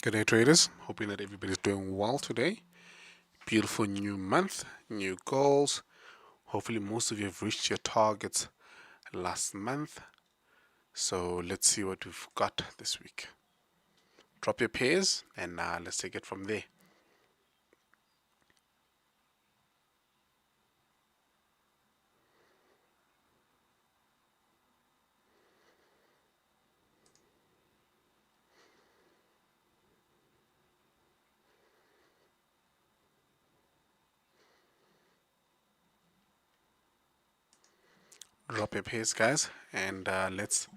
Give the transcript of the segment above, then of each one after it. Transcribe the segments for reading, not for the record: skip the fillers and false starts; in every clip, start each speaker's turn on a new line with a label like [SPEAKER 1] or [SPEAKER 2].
[SPEAKER 1] Good day, traders. Hoping that everybody's doing well today. Beautiful new month, new goals. Hopefully, most of you have reached your targets last month. So, let's see what we've got this week. Drop your pairs and let's take it from there. Drop your pairs, guys, and let's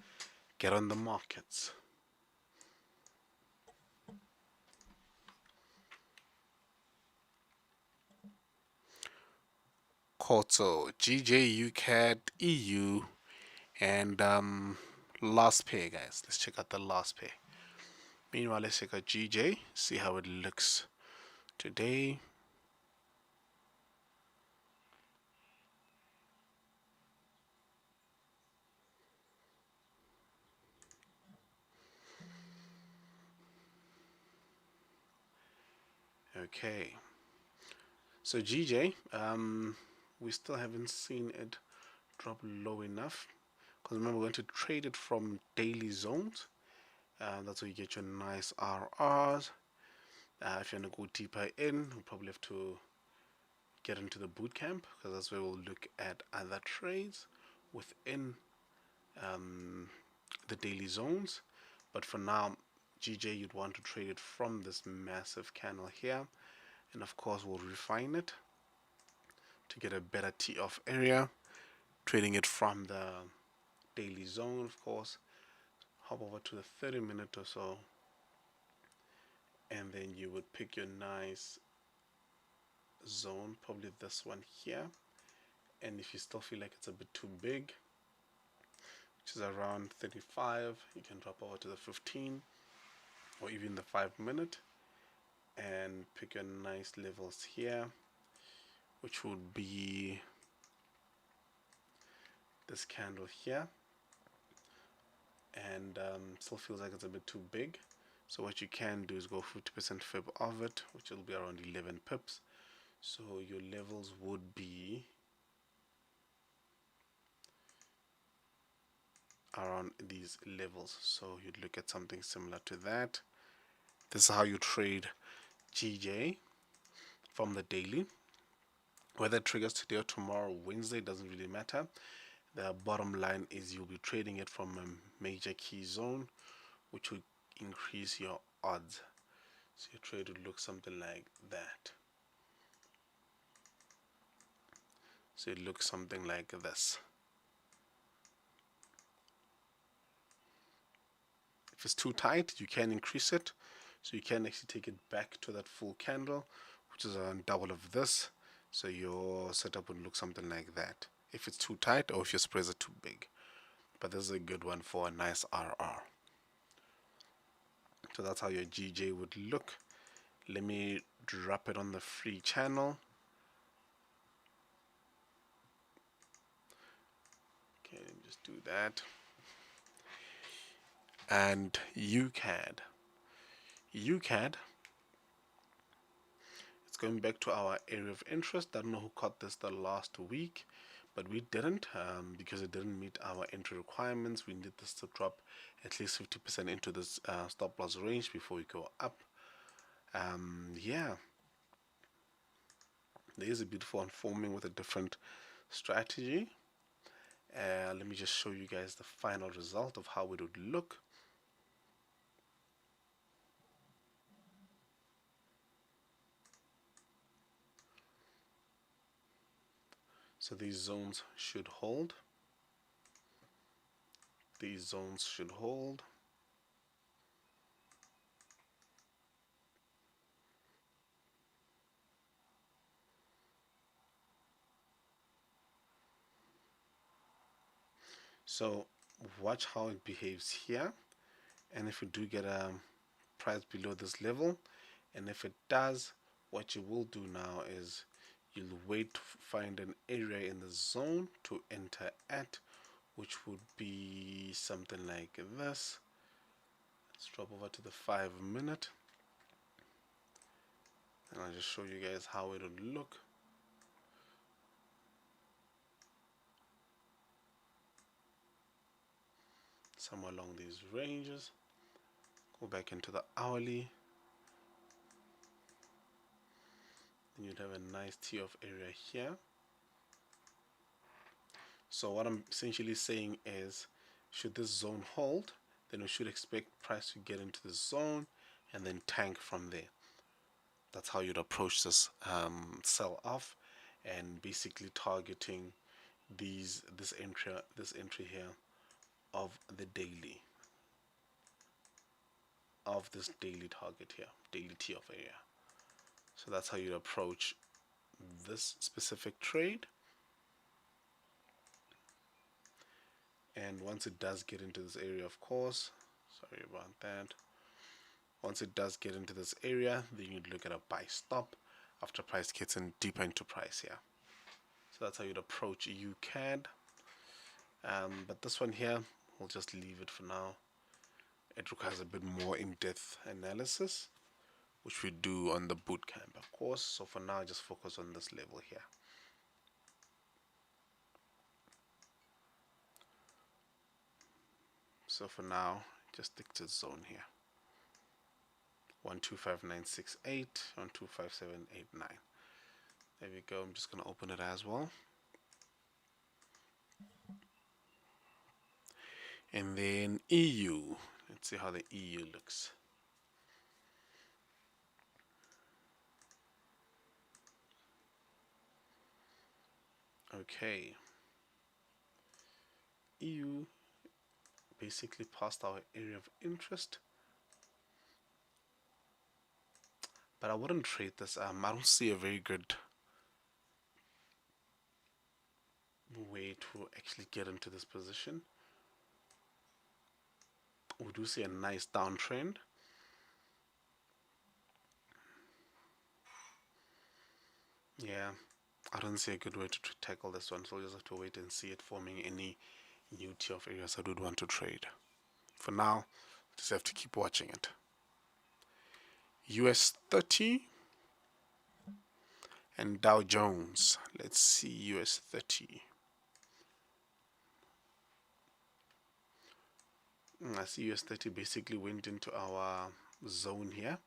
[SPEAKER 1] get on the markets. Quarto, GJ, UCAD, EU, and last pair, guys. Let's check out the last pair. Meanwhile, let's check out GJ, see how it looks today. Okay, so GJ, we still haven't seen it drop low enough. Because remember, we're going to trade it from daily zones. That's where you get your nice RRs. If you want to go deeper in, we'll probably have to get into the bootcamp because that's where we'll look at other trades within um, the daily zones. But for now, GJ, you'd want to trade it from this massive candle here. And of course, we'll refine it to get a better tee off area, trading it from the daily zone, of course. Hop over to the 30-minute or so, and then you would pick your nice zone, probably this one here. And if you still feel like it's a bit too big, which is around 35, you can drop over to the 15 or even the 5-minute and pick your nice levels here, which would be this candle here. And still feels like it's a bit too big, so what you can do is go 50% fib of it, which will be around 11 pips. So your levels would be around these levels, so you'd look at something similar to that. This is how you trade GJ from the daily. Whether it triggers today or tomorrow, Wednesday, doesn't really matter. The bottom line is you'll be trading it from a major key zone, which would increase your odds. So your trade would look something like that. So it looks something like this. If it's too tight, you can increase it. So you can actually take it back to that full candle, which is around double of this. So your setup would look something like that if it's too tight or if your spreads are too big. But this is a good one for a nice RR. So that's how your GJ would look. Let me drop it on the free channel. Okay, let me just do that. And UCAD. UCAD, it's going back to our area of interest. I don't know who caught this the last week, but we didn't because it didn't meet our entry requirements. We need this to drop at least 50% into this stop loss range before we go up. Yeah, there is a beautiful one forming with a different strategy. Let me just show you guys the final result of how it would look. So these zones should hold. These zones should hold. So watch how it behaves here, and if we do get a price below this level, and if it does, what you will do now is you'll wait to find an area in the zone to enter at, which would be something like this. Let's drop over to the 5-minute. and I'll just show you guys how it would look. Somewhere along these ranges. Go back into the hourly. Then you'd have a nice tee off area here. So what I'm essentially saying is, should this zone hold, then we should expect price to get into the zone and then tank from there. That's how you'd approach this sell off, and basically targeting this entry here of the daily, of this daily target here, daily T off area. So that's how you approach this specific trade. And once it does get into this area, of course, sorry about that, once it does get into this area, then you'd look at a buy stop after price gets in deeper into price here. So that's how you'd approach UCAD. But this one here, we'll just leave it for now. It requires a bit more in-depth analysis, which we do on the bootcamp, of course. So for now, just focus on this level here. So for now, just stick to the zone here. 125968, 125789. There we go. I'm just going to open it as well. And then EU. Let's see how the EU looks. Okay. EU basically passed our area of interest. But I wouldn't trade this. I don't see a very good way to actually get into this position. We do see a nice downtrend. Yeah, I don't see a good way to tackle this one, so we'll just have to wait and see it forming any new tier of areas I would want to trade. For now, just have to keep watching it. US 30 and Dow Jones. Let's see US 30. I see US 30 basically went into our zone here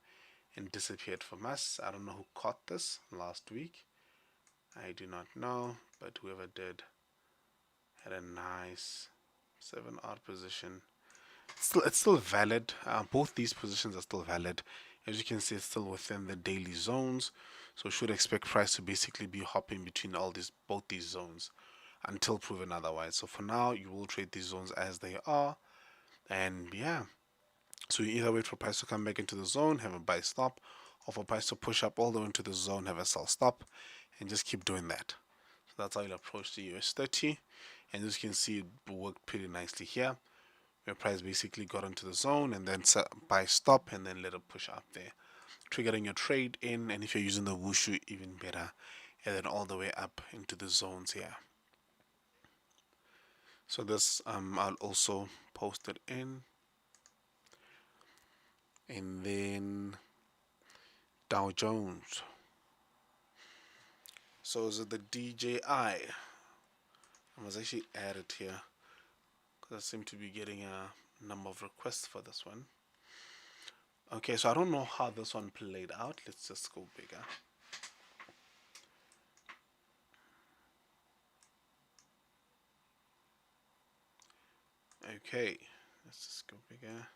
[SPEAKER 1] and disappeared from us. I don't know who caught this last week. I do not know, but whoever did had a nice 7R position. It's still valid. Both these positions are still valid. As you can see, it's still within the daily zones. So should expect price to basically be hopping between both these zones until proven otherwise. So for now, you will trade these zones as they are. And yeah, so you either wait for price to come back into the zone, have a buy stop, or for price to push up all the way into the zone, have a sell stop, and just keep doing that. So that's how you'll approach the US 30. And as you can see, it worked pretty nicely here, where price basically got into the zone and then buy stop and then let it push up there, triggering your trade in. And if you're using the wushu, even better, and then all the way up into the zones here. So this I'll also post it in. And then Dow Jones. So is it the DJI? I must actually add it here because I seem to be getting a number of requests for this one. Okay, so I don't know how this one played out. Let's just go bigger. Okay, let's just go bigger.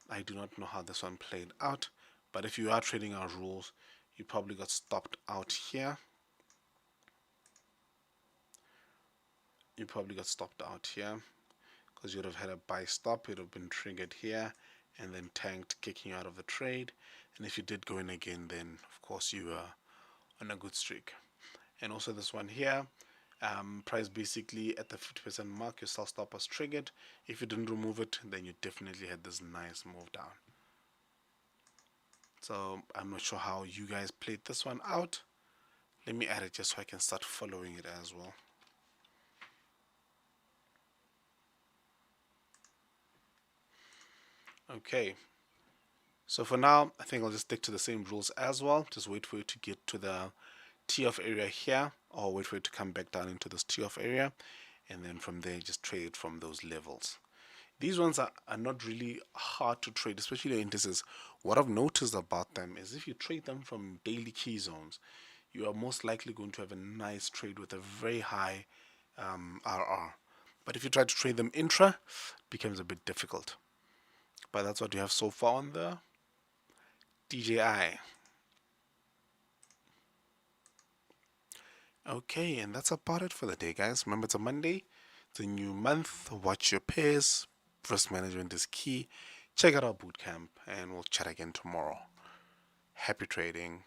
[SPEAKER 1] I do not know how this one played out, but if you are trading our rules, you probably got stopped out here. You probably got stopped out here because you would have had a buy stop. It would have been triggered here and then tanked, kicking you out of the trade. And if you did go in again, then of course you are on a good streak. And also this one here, price basically at the 50% mark, your sell stop was triggered. If you didn't remove it, then you definitely had this nice move down. So I'm not sure how you guys played this one out. Let me add it just so I can start following it as well. Okay, So for now, I think I'll just stick to the same rules as well. Just wait for it to get to the tee off area here, or wait for it to come back down into this tee off area, and then from there just trade it from those levels. These ones are not really hard to trade, especially the indices. What I've noticed about them is if you trade them from daily key zones, you are most likely going to have a nice trade with a very high RR. But if you try to trade them intra, it becomes a bit difficult. But that's what you have so far on the DJI. Okay, and that's about it for the day, guys. Remember, it's a Monday, it's a new month. Watch your pairs. Risk management is key. Check out our bootcamp, and we'll chat again tomorrow. Happy trading.